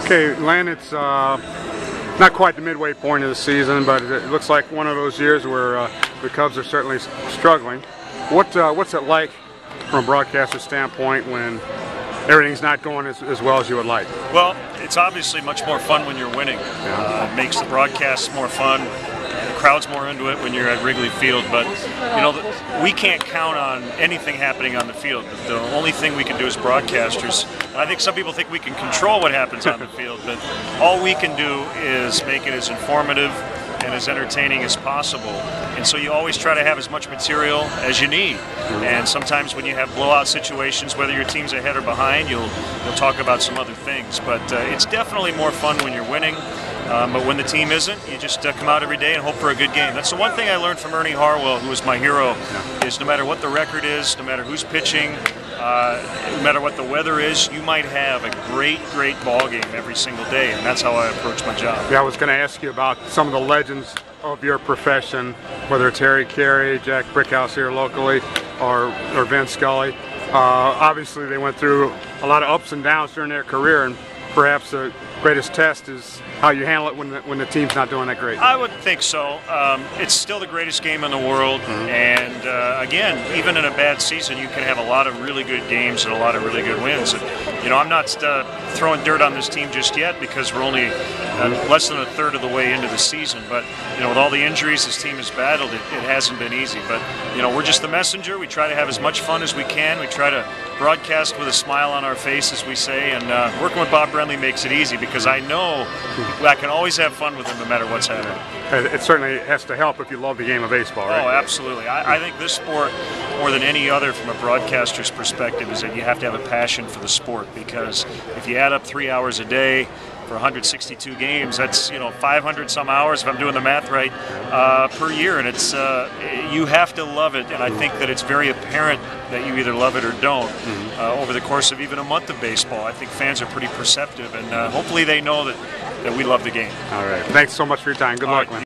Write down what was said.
Okay, Len, it's not quite the midway point of the season, but it looks like one of those years where the Cubs are certainly struggling. What's it like from a broadcaster standpoint when everything's not going as well as you would like? Well, it's obviously much more fun when you're winning. It makes the broadcast more fun. The crowd's more into it when you're at Wrigley Field, but you know, we can't count on anything happening on the field. The only thing we can do as broadcasters, and I think some people think we can control what happens on the field, but all we can do is make it as informative and as entertaining as possible. And so you always try to have as much material as you need. And sometimes when you have blowout situations, whether your team's ahead or behind, you'll talk about some other things. But it's definitely more fun when you're winning. But when the team isn't, you just come out every day and hope for a good game. That's the one thing I learned from Ernie Harwell, who was my hero, is no matter what the record is, no matter who's pitching, no matter what the weather is, you might have a great ball game every single day, and that's how I approach my job. Yeah, I was going to ask you about some of the legends of your profession, whether it's Harry Caray, Jack Brickhouse here locally, or Vin Scully. Obviously, they went through a lot of ups and downs during their career, and perhaps the greatest test is how you handle it when the team's not doing that great. I would think so. It's still the greatest game in the world, and again, even in a bad season, you can have a lot of really good games and a lot of really good wins. And, you know, I'm not throwing dirt on this team just yet because we're only less than a third of the way into the season. But you know, with all the injuries this team has battled, it hasn't been easy. But you know, we're just the messenger. We try to have as much fun as we can. We try to broadcast with a smile on our face, as we say. And working with Bob Brenly makes it easy because I know I can always have fun with him no matter what's happening. It certainly has to help if you love the game of baseball, right? Oh, absolutely. I think this sport, more than any other from a broadcaster's perspective, is that you have to have a passion for the sport, because if you add up 3 hours a day for 162 games, that's 500 some hours, if I'm doing the math right, per year, and it's you have to love it. And I think that it's very apparent that you either love it or don't over the course of even a month of baseball. I think fans are pretty perceptive, and hopefully they know that we love the game. All right. Thanks so much for your time. Good luck, man.